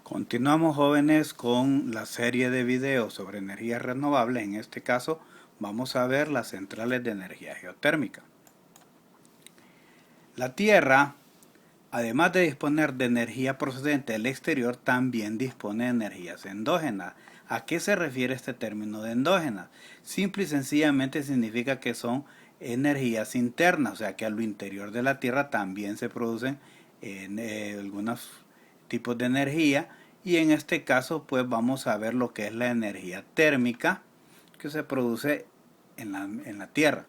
Continuamos, jóvenes, con la serie de videos sobre energías renovables. En este caso vamos a ver las centrales de energía geotérmica. La Tierra, además de disponer de energía procedente del exterior, también dispone de energías endógenas. ¿A qué se refiere este término de endógenas? Simple y sencillamente significa que son energías internas, o sea que a lo interior de la Tierra también se producen algunos tipos de energía, y en este caso pues vamos a ver lo que es la energía térmica que se produce en la Tierra.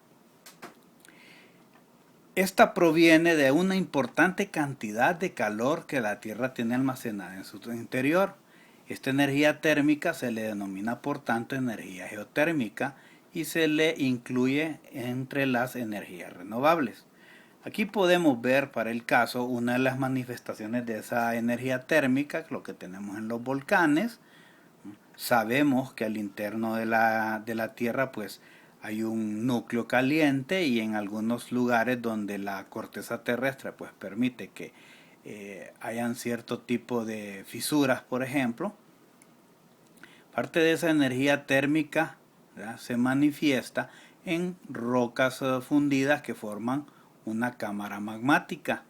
Esta proviene de una importante cantidad de calor que la Tierra tiene almacenada en su interior. Esta energía térmica se le denomina por tanto energía geotérmica y se le incluye entre las energías renovables. Aquí podemos ver para el caso una de las manifestaciones de esa energía térmica, lo que tenemos en los volcanes. Sabemos que al interno de la Tierra pues hay un núcleo caliente, y en algunos lugares donde la corteza terrestre pues permite que hayan cierto tipo de fisuras, por ejemplo, parte de esa energía térmica, ¿verdad?, se manifiesta en rocas fundidas que forman una cámara magmática.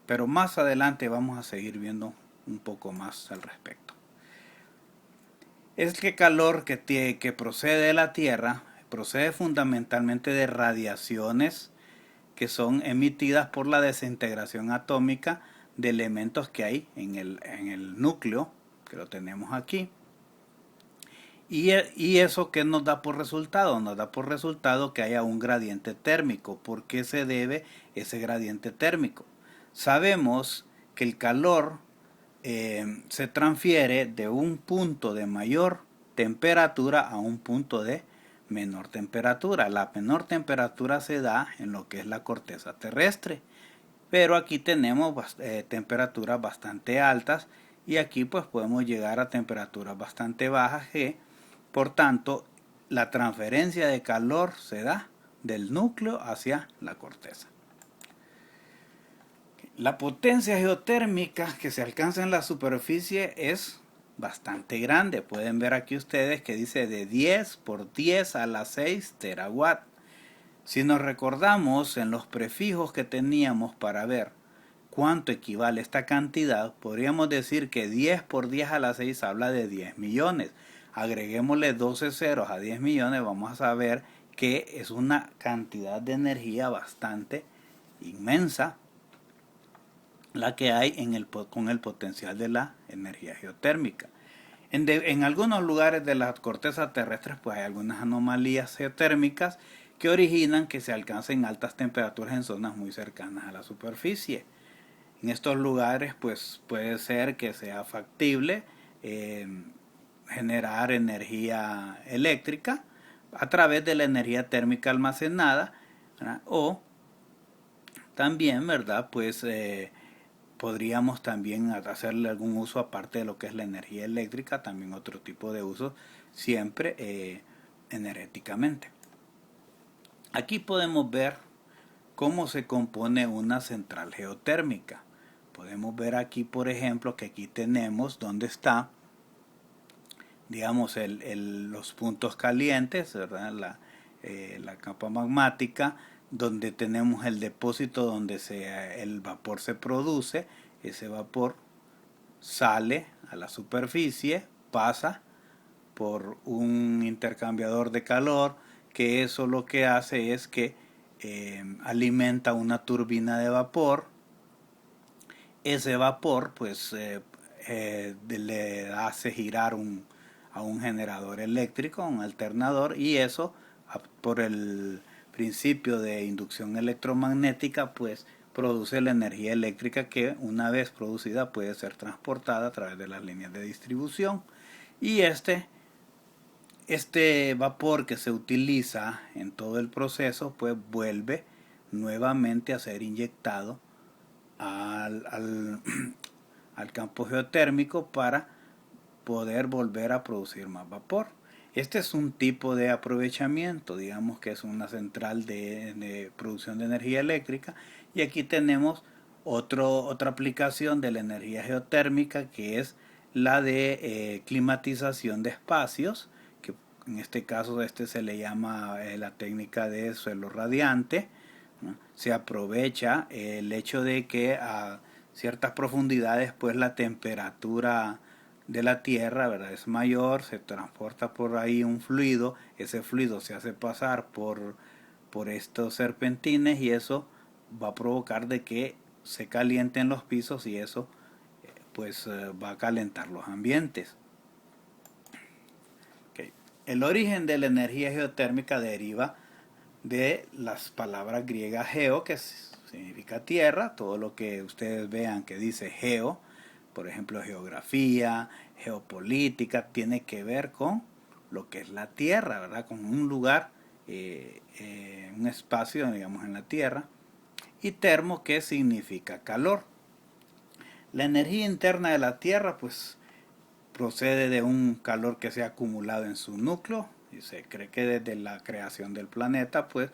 Pero más adelante vamos a seguir viendo un poco más al respecto. Este calor que procede de la Tierra procede fundamentalmente de radiaciones que son emitidas por la desintegración atómica de elementos que hay en el núcleo, que lo tenemos aquí. Y eso que nos da por resultado, nos da por resultado que haya un gradiente térmico. ¿Por qué se debe ese gradiente térmico? Sabemos que el calor se transfiere de un punto de mayor temperatura a un punto de menor temperatura. La menor temperatura se da en lo que es la corteza terrestre, pero aquí tenemos temperaturas bastante altas, y aquí pues podemos llegar a temperaturas bastante bajas que, por tanto, la transferencia de calor se da del núcleo hacia la corteza. La potencia geotérmica que se alcanza en la superficie es bastante grande. Pueden ver aquí ustedes que dice de 10 por 10 a la 6 terawatt. Si nos recordamos en los prefijos que teníamos para ver cuánto equivale esta cantidad, podríamos decir que 10 por 10 a la 6 habla de 10 millones. Agreguémosle 12 ceros a 10 millones, vamos a saber que es una cantidad de energía bastante inmensa la que hay con el potencial de la energía geotérmica. En algunos lugares de las cortezas terrestres pues hay algunas anomalías geotérmicas que originan que se alcancen altas temperaturas en zonas muy cercanas a la superficie. En estos lugares pues puede ser que sea factible generar energía eléctrica a través de la energía térmica almacenada, ¿verdad?, o también, ¿verdad?, pues podríamos también hacerle algún uso aparte de lo que es la energía eléctrica, también otro tipo de uso, siempre energéticamente. Aquí podemos ver cómo se compone una central geotérmica. Podemos ver aquí, por ejemplo, que aquí tenemos donde está, digamos, los puntos calientes, ¿verdad?, la capa magmática, donde tenemos el depósito donde el vapor se produce. Ese vapor sale a la superficie, pasa por un intercambiador de calor, que eso lo que hace es que alimenta una turbina de vapor. Ese vapor pues le hace girar a un generador eléctrico, un alternador, y eso por el principio de inducción electromagnética pues produce la energía eléctrica que, una vez producida, puede ser transportada a través de las líneas de distribución. Y este vapor que se utiliza en todo el proceso pues vuelve nuevamente a ser inyectado al campo geotérmico para poder volver a producir más vapor. Este es un tipo de aprovechamiento, digamos que es una central de producción de energía eléctrica, y aquí tenemos otra aplicación de la energía geotérmica, que es la de climatización de espacios, que en este caso se le llama la técnica de suelo radiante, ¿no? Se aprovecha el hecho de que a ciertas profundidades pues la temperatura de la tierra, ¿verdad?, es mayor, se transporta por ahí un fluido, ese fluido se hace pasar por estos serpentines y eso va a provocar de que se calienten los pisos y eso pues va a calentar los ambientes. Okay. El origen de la energía geotérmica deriva de las palabras griegas geo, que significa tierra, todo lo que ustedes vean que dice geo, por ejemplo geografía, geopolítica, tiene que ver con lo que es la tierra, ¿verdad? Con un lugar, un espacio, digamos, en la tierra. Y termo, que significa calor. La energía interna de la tierra, pues, procede de un calor que se ha acumulado en su núcleo y se cree que desde la creación del planeta pues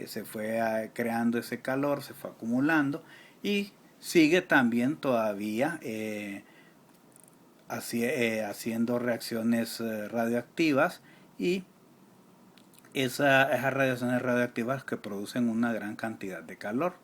se fue creando ese calor, se fue acumulando y sigue también todavía haciendo reacciones radioactivas y esas radiaciones radioactivas que producen una gran cantidad de calor.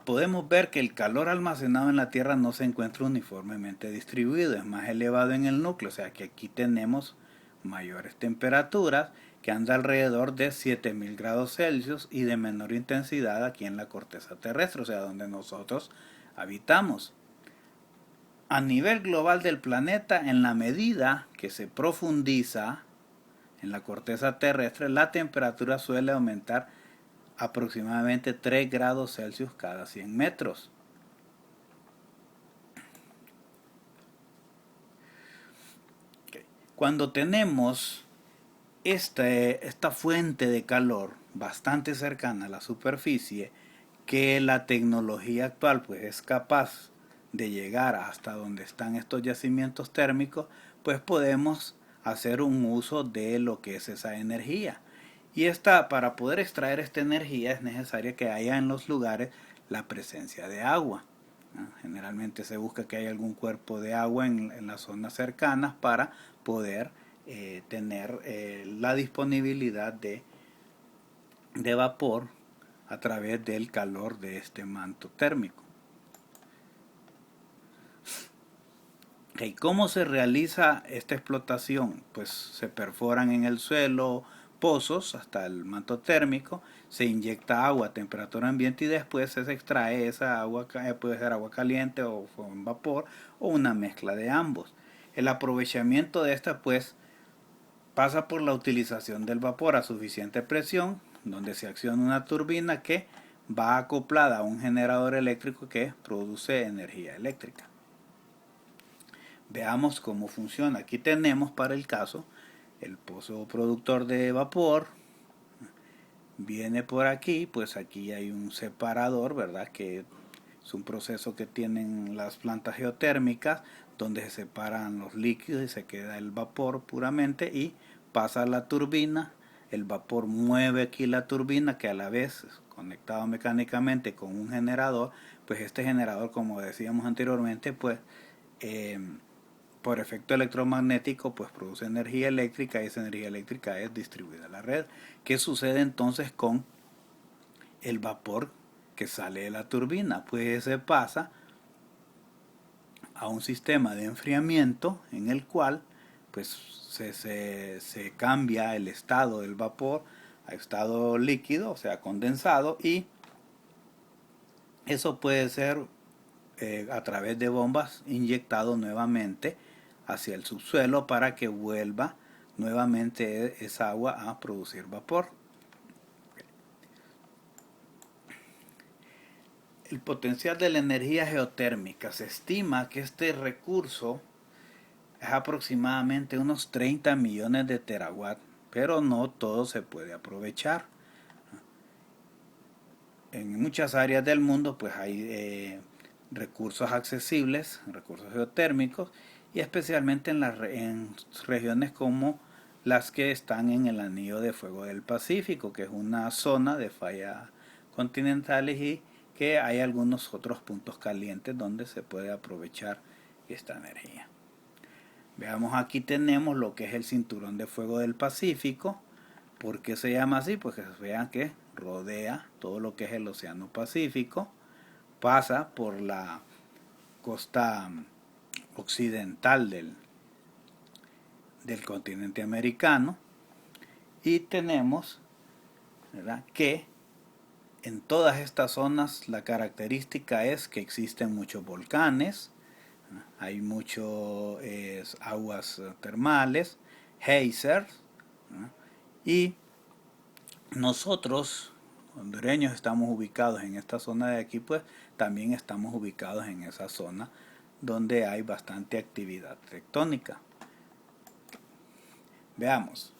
Podemos ver que el calor almacenado en la Tierra no se encuentra uniformemente distribuido, es más elevado en el núcleo, o sea que aquí tenemos mayores temperaturas que anda alrededor de 7000 grados Celsius y de menor intensidad aquí en la corteza terrestre, o sea donde nosotros habitamos. A nivel global del planeta, en la medida que se profundiza en la corteza terrestre, la temperatura suele aumentar aproximadamente 3 grados Celsius cada 100 metros. Cuando tenemos esta fuente de calor bastante cercana a la superficie, que la tecnología actual pues es capaz de llegar hasta donde están estos yacimientos térmicos, pues podemos hacer un uso de lo que es esa energía. Y para poder extraer esta energía es necesario que haya en los lugares la presencia de agua, ¿no? Generalmente se busca que haya algún cuerpo de agua en las zonas cercanas para poder tener la disponibilidad de vapor a través del calor de este manto térmico. Okay, ¿cómo se realiza esta explotación? Pues se perforan en el suelo pozos hasta el manto térmico, se inyecta agua a temperatura ambiente y después se extrae esa agua, puede ser agua caliente o con vapor o una mezcla de ambos. El aprovechamiento de esta pues pasa por la utilización del vapor a suficiente presión, donde se acciona una turbina que va acoplada a un generador eléctrico que produce energía eléctrica. Veamos cómo funciona. Aquí tenemos para el caso el pozo productor de vapor. Viene por aquí, pues aquí hay un separador, ¿verdad? Que es un proceso que tienen las plantas geotérmicas donde se separan los líquidos y se queda el vapor puramente y pasa a la turbina. El vapor mueve aquí la turbina que a la vez conectado mecánicamente con un generador, pues este generador, como decíamos anteriormente, pues por efecto electromagnético pues produce energía eléctrica y esa energía eléctrica es distribuida a la red. ¿Qué sucede entonces con el vapor que sale de la turbina? Pues se pasa a un sistema de enfriamiento en el cual pues se cambia el estado del vapor a estado líquido, o sea condensado, y eso puede ser a través de bombas inyectado nuevamente hacia el subsuelo para que vuelva nuevamente esa agua a producir vapor. El potencial de la energía geotérmica, se estima que este recurso es aproximadamente unos 30 millones de terawatt, pero no todo se puede aprovechar. En muchas áreas del mundo pues hay recursos accesibles, recursos geotérmicos, y especialmente en regiones como las que están en el anillo de fuego del Pacífico, que es una zona de fallas continentales y que hay algunos otros puntos calientes donde se puede aprovechar esta energía. Veamos, aquí tenemos lo que es el cinturón de fuego del Pacífico. ¿Por qué se llama así? Pues que vean que rodea todo lo que es el Océano Pacífico, pasa por la costa occidental del continente americano, y tenemos, ¿verdad?, que en todas estas zonas la característica es que existen muchos volcanes, hay muchas aguas termales, geysers, ¿no? Y nosotros, hondureños, estamos ubicados en esta zona de aquí, pues también estamos ubicados en esa zona donde hay bastante actividad tectónica. Veamos,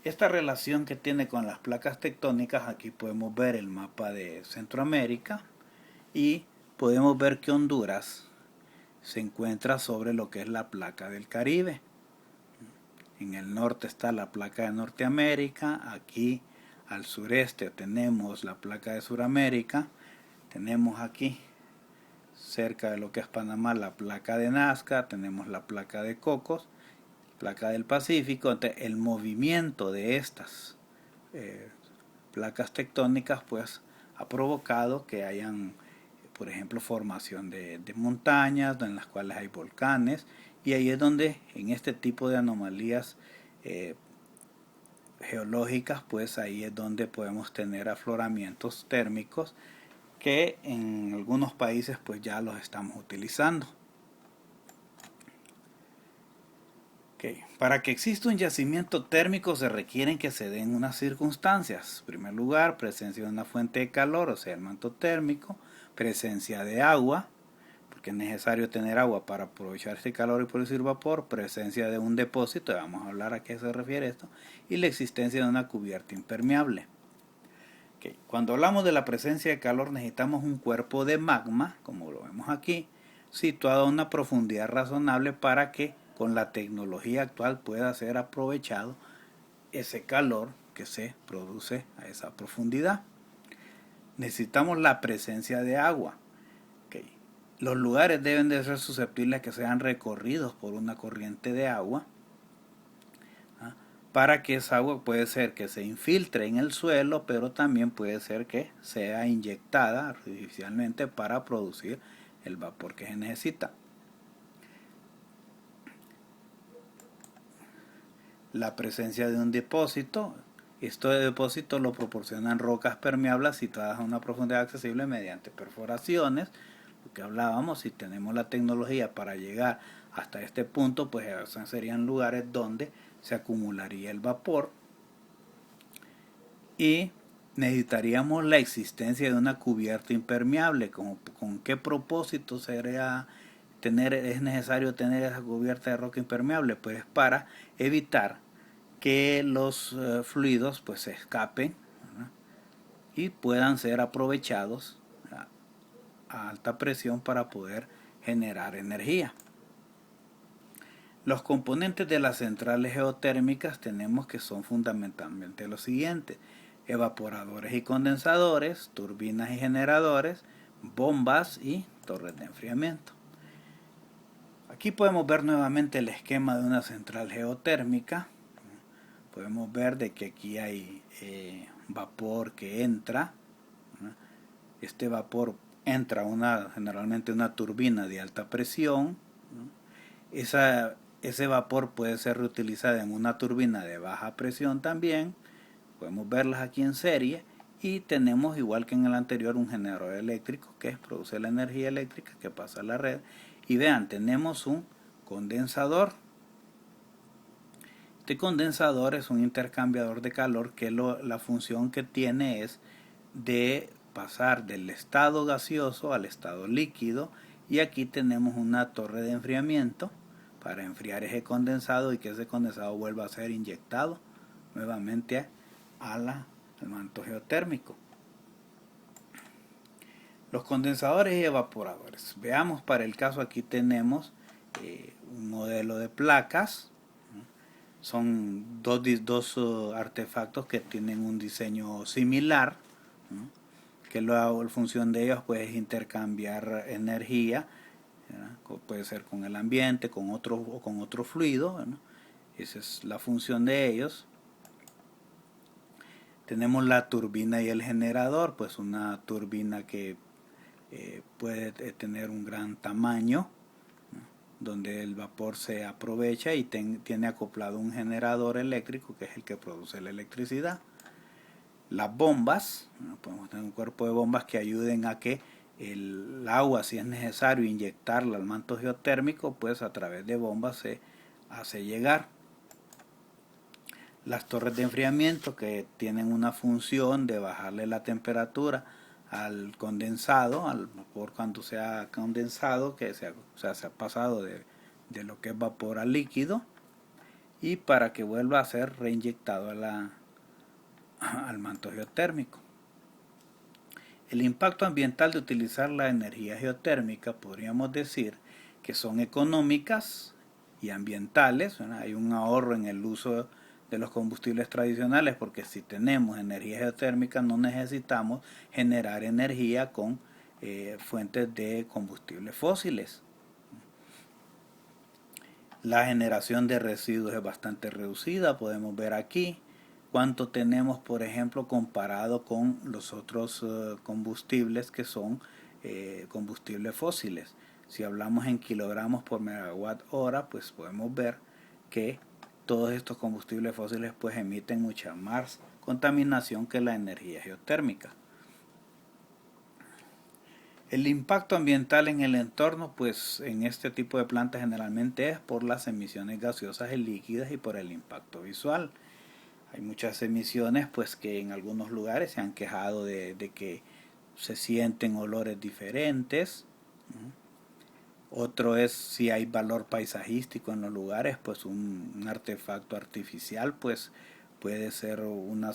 esta relación que tiene con las placas tectónicas, aquí podemos ver el mapa de Centroamérica y podemos ver que Honduras se encuentra sobre lo que es la placa del Caribe. En el norte está la placa de Norteamérica, aquí al sureste tenemos la placa de Suramérica, tenemos aquí cerca de lo que es Panamá la placa de Nazca, tenemos la placa de Cocos, placa del Pacífico. Entonces, el movimiento de estas placas tectónicas pues ha provocado que hayan, por ejemplo, formación de montañas en las cuales hay volcanes, y ahí es donde en este tipo de anomalías geológicas, pues ahí es donde podemos tener afloramientos térmicos que en algunos países pues ya los estamos utilizando. Okay. Para que exista un yacimiento térmico se requieren que se den unas circunstancias. En primer lugar, presencia de una fuente de calor, o sea, el manto térmico, presencia de agua, porque es necesario tener agua para aprovechar este calor y producir vapor, presencia de un depósito, vamos a hablar a qué se refiere esto, y la existencia de una cubierta impermeable. Okay. Cuando hablamos de la presencia de calor necesitamos un cuerpo de magma, como lo vemos aquí, situado a una profundidad razonable para que con la tecnología actual pueda ser aprovechado ese calor que se produce a esa profundidad. Necesitamos la presencia de agua. Okay. Los lugares deben de ser susceptibles a que sean recorridos por una corriente de agua, ¿ah? Para que esa agua puede ser que se infiltre en el suelo, pero también puede ser que sea inyectada artificialmente para producir el vapor que se necesita. La presencia de un depósito. Esto de depósito lo proporcionan rocas permeables situadas a una profundidad accesible mediante perforaciones. Lo que hablábamos, si tenemos la tecnología para llegar hasta este punto, pues esos serían lugares donde se acumularía el vapor. Y necesitaríamos la existencia de una cubierta impermeable. ¿Con qué propósito es necesario tener esa cubierta de roca impermeable? Pues para evitar que los fluidos pues se escapen, ¿verdad?, y puedan ser aprovechados a alta presión para poder generar energía. Los componentes de las centrales geotérmicas tenemos que son fundamentalmente los siguientes: evaporadores y condensadores, turbinas y generadores, bombas y torres de enfriamiento. Aquí podemos ver nuevamente el esquema de una central geotérmica. Podemos ver de que aquí hay vapor que entra. Este vapor entra generalmente una turbina de alta presión. Ese vapor puede ser reutilizado en una turbina de baja presión también. Podemos verlas aquí en serie. Y tenemos, igual que en el anterior, un generador eléctrico que produce la energía eléctrica que pasa a la red. Y vean, tenemos un condensador. Este condensador es un intercambiador de calor que la función que tiene es de pasar del estado gaseoso al estado líquido, y aquí tenemos una torre de enfriamiento para enfriar ese condensado y que ese condensado vuelva a ser inyectado nuevamente al manto geotérmico. Los condensadores y evaporadores. Veamos, para el caso aquí tenemos un modelo de placas. Son dos artefactos que tienen un diseño similar, ¿no? que la función de ellos pues, es intercambiar energía, ¿verdad? Puede ser con el ambiente, con otro o con otro fluido, ¿verdad? Esa es la función de ellos. Tenemos la turbina y el generador, pues una turbina que puede tener un gran tamaño, ¿no? Donde el vapor se aprovecha y tiene acoplado un generador eléctrico que es el que produce la electricidad. Las bombas, ¿no? Podemos tener un cuerpo de bombas que ayuden a que el agua, si es necesario inyectarla al manto geotérmico, pues a través de bombas se hace llegar. Las torres de enfriamiento, que tienen una función de bajarle la temperatura al condensado, al vapor cuando se ha condensado, que se ha pasado de lo que es vapor a líquido, y para que vuelva a ser reinyectado al manto geotérmico. El impacto ambiental de utilizar la energía geotérmica podríamos decir que son económicas y ambientales, ¿verdad? Hay un ahorro en el uso de los combustibles tradicionales porque si tenemos energía geotérmica no necesitamos generar energía con fuentes de combustibles fósiles. La generación de residuos es bastante reducida, podemos ver aquí cuánto tenemos, por ejemplo, comparado con los otros combustibles que son combustibles fósiles. Si hablamos en kilogramos por megawatt hora, pues podemos ver que todos estos combustibles fósiles pues emiten mucha más contaminación que la energía geotérmica. El impacto ambiental en el entorno, pues en este tipo de plantas generalmente es por las emisiones gaseosas y líquidas y por el impacto visual. Hay muchas emisiones pues que en algunos lugares se han quejado de que se sienten olores diferentes. Otro es si hay valor paisajístico en los lugares, pues un artefacto artificial pues puede ser una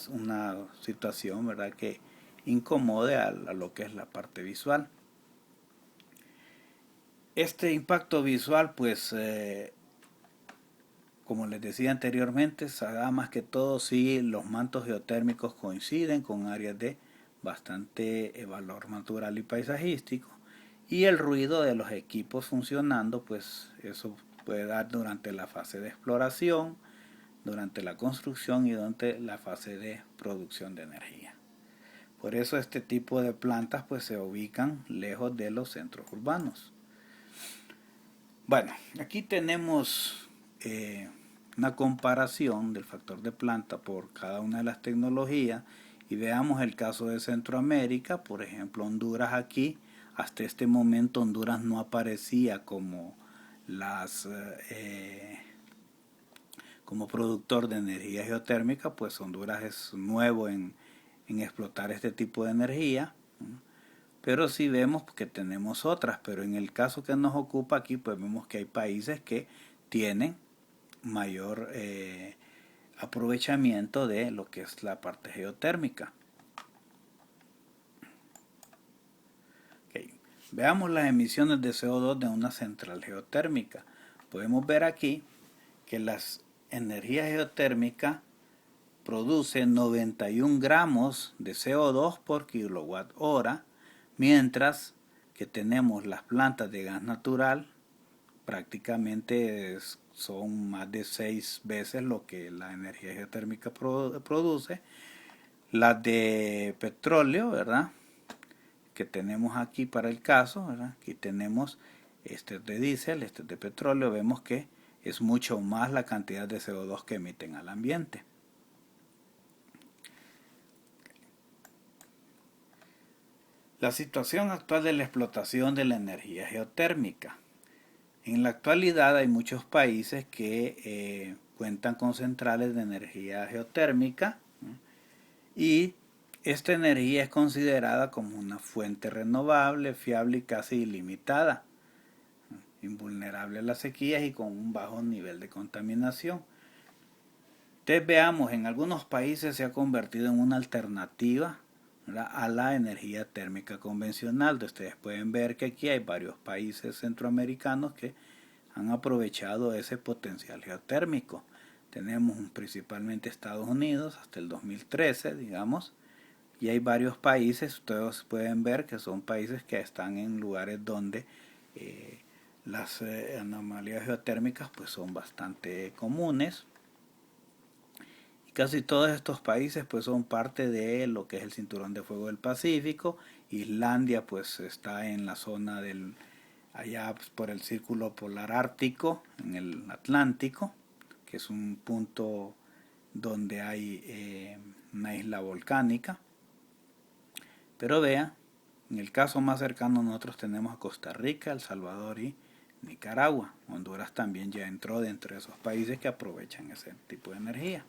situación, ¿verdad?, que incomode a lo que es la parte visual. Este impacto visual, pues, como les decía anteriormente, se da más que todo si los mantos geotérmicos coinciden con áreas de bastante valor natural y paisajístico. Y el ruido de los equipos funcionando, pues eso puede dar durante la fase de exploración, durante la construcción y durante la fase de producción de energía. Por eso este tipo de plantas pues se ubican lejos de los centros urbanos. Bueno, aquí tenemos una comparación del factor de planta por cada una de las tecnologías y veamos el caso de Centroamérica. Por ejemplo, Honduras aquí, hasta este momento Honduras no aparecía como como productor de energía geotérmica, pues Honduras es nuevo en explotar este tipo de energía. Pero sí vemos que tenemos otras, pero en el caso que nos ocupa aquí, pues vemos que hay países que tienen mayor aprovechamiento de lo que es la parte geotérmica. Okay. Veamos las emisiones de CO2 de una central geotérmica. Podemos ver aquí que las energías geotérmicas producen 91 gramos de CO2 por kilowatt hora, mientras que tenemos las plantas de gas natural, prácticamente son más de 6 veces lo que la energía geotérmica produce. Las de petróleo, ¿verdad?, que tenemos aquí para el caso, ¿verdad?, aquí tenemos este de diésel, este de petróleo, vemos que es mucho más la cantidad de CO2 que emiten al ambiente. La situación actual de la explotación de la energía geotérmica. En la actualidad hay muchos países que cuentan con centrales de energía geotérmica, ¿no?, y esta energía es considerada como una fuente renovable, fiable y casi ilimitada, ¿no?, invulnerable a las sequías y con un bajo nivel de contaminación. Entonces veamos, en algunos países se ha convertido en una alternativa, ¿verdad?, a la energía térmica convencional. Ustedes pueden ver que aquí hay varios países centroamericanos que han aprovechado ese potencial geotérmico. Tenemos principalmente Estados Unidos hasta el 2013, digamos, y hay varios países, ustedes pueden ver que son países que están en lugares donde las anomalías geotérmicas pues son bastante comunes. Y casi todos estos países pues son parte de lo que es el cinturón de fuego del Pacífico. Islandia pues está en la zona del allá pues, por el círculo polar ártico en el Atlántico, que es un punto donde hay una isla volcánica. Pero vea, en el caso más cercano nosotros tenemos a Costa Rica, El Salvador y Nicaragua. Honduras también ya entró dentro de esos países que aprovechan ese tipo de energía.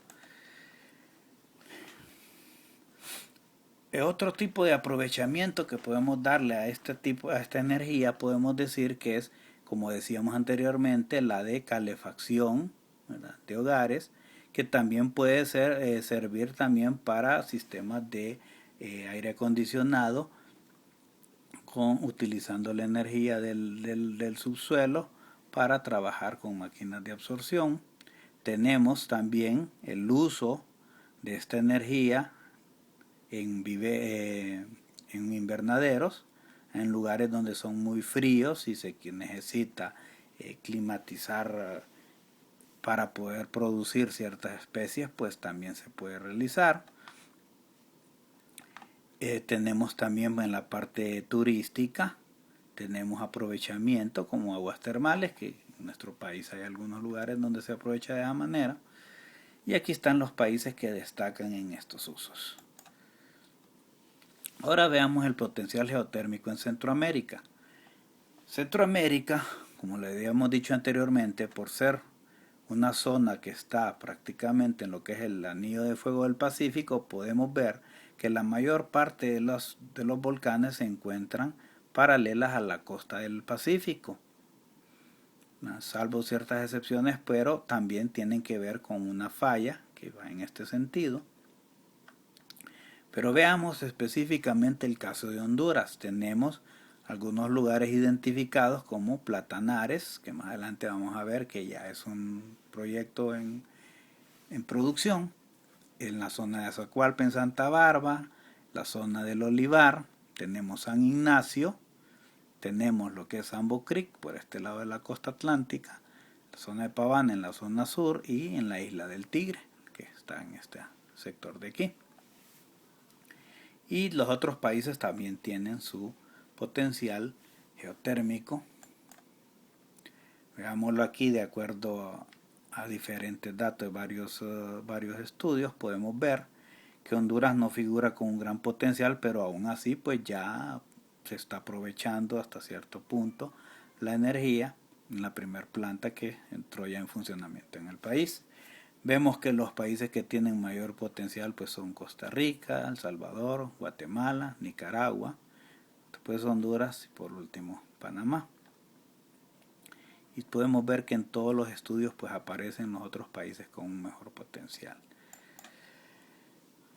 Otro tipo de aprovechamiento que podemos darle a a esta energía, podemos decir que es, como decíamos anteriormente, la de calefacción, ¿verdad?, de hogares, que también puede servir también para sistemas de aire acondicionado, utilizando la energía del subsuelo para trabajar con máquinas de absorción. Tenemos también el uso de esta energía en invernaderos, en lugares donde son muy fríos y se necesita climatizar para poder producir ciertas especies, pues también se puede realizar. Tenemos también en la parte turística, tenemos aprovechamiento como aguas termales, que en nuestro país hay algunos lugares donde se aprovecha de esa manera. Y aquí están los países que destacan en estos usos. Ahora veamos el potencial geotérmico en Centroamérica. Centroamérica, como le habíamos dicho anteriormente, por ser una zona que está prácticamente en lo que es el anillo de fuego del Pacífico, podemos ver que la mayor parte de los volcanes se encuentran paralelas a la costa del Pacífico, salvo ciertas excepciones, pero también tienen que ver con una falla que va en este sentido. Pero veamos específicamente el caso de Honduras. Tenemos algunos lugares identificados como Platanares, que más adelante vamos a ver que ya es un proyecto en producción, en la zona de Azacualpa en Santa Bárbara, la zona del Olivar, tenemos San Ignacio, tenemos lo que es Ambo Creek por este lado de la costa atlántica, la zona de Paván en la zona sur y en la isla del Tigre, que está en este sector de aquí. Y los otros países también tienen su potencial geotérmico. Veámoslo aquí de acuerdo a diferentes datos de varios estudios. Podemos ver que Honduras no figura con un gran potencial, pero aún así pues ya se está aprovechando hasta cierto punto la energía en la primer planta que entró ya en funcionamiento en el país. Vemos que los países que tienen mayor potencial pues son Costa Rica, El Salvador, Guatemala, Nicaragua, después Honduras y por último Panamá. Y podemos ver que en todos los estudios pues aparecen los otros países con un mejor potencial.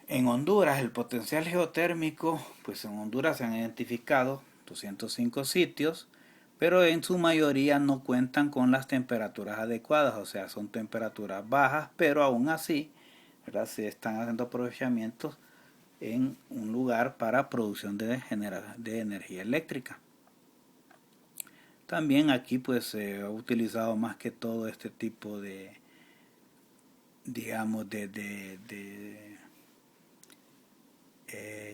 En Honduras el potencial geotérmico, pues en Honduras se han identificado 205 sitios, pero en su mayoría no cuentan con las temperaturas adecuadas, o sea, son temperaturas bajas, pero aún así, ¿verdad?, se están haciendo aprovechamientos en un lugar para producción de energía eléctrica. También aquí pues se ha utilizado más que todo este tipo de, digamos,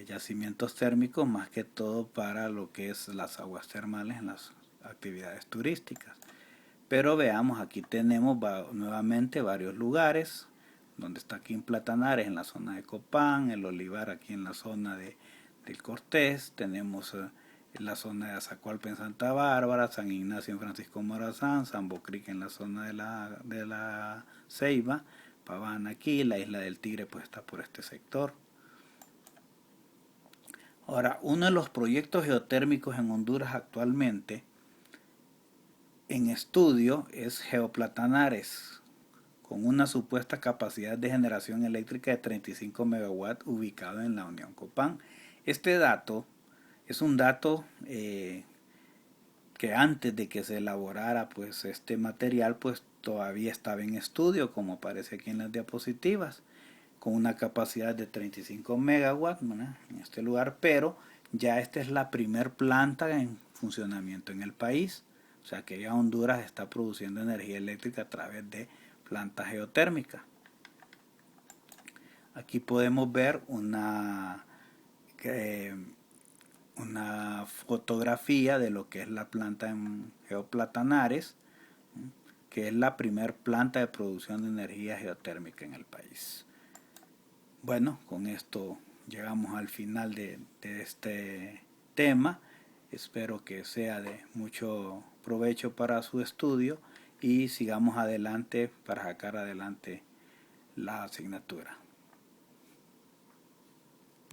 yacimientos térmicos, más que todo para lo que es las aguas termales en las actividades turísticas. Pero veamos, aquí tenemos nuevamente varios lugares, donde está aquí en Platanares, en la zona de Copán, el Olivar aquí en la zona del Cortés, tenemos en la zona de Azacualpa en Santa Bárbara, San Ignacio en Francisco Morazán, San Bocric en la zona de la Ceiba, Paván aquí, la isla del Tigre pues está por este sector. Ahora, uno de los proyectos geotérmicos en Honduras actualmente en estudio es Geoplatanares, con una supuesta capacidad de generación eléctrica de 35 megawatts ubicado en la Unión Copán. Este dato es un dato que antes de que se elaborara pues este material pues todavía estaba en estudio, como aparece aquí en las diapositivas. con una capacidad de 35 megawatts, ¿verdad?, en este lugar, pero ya esta es la primer planta en funcionamiento en el país. O sea que ya Honduras está produciendo energía eléctrica a través de plantas geotérmicas. Aquí podemos ver una fotografía de lo que es la planta en Geoplatanares, que es la primer planta de producción de energía geotérmica en el país. Bueno, con esto llegamos al final de este tema. Espero que sea de mucho provecho para su estudio y sigamos adelante para sacar adelante la asignatura.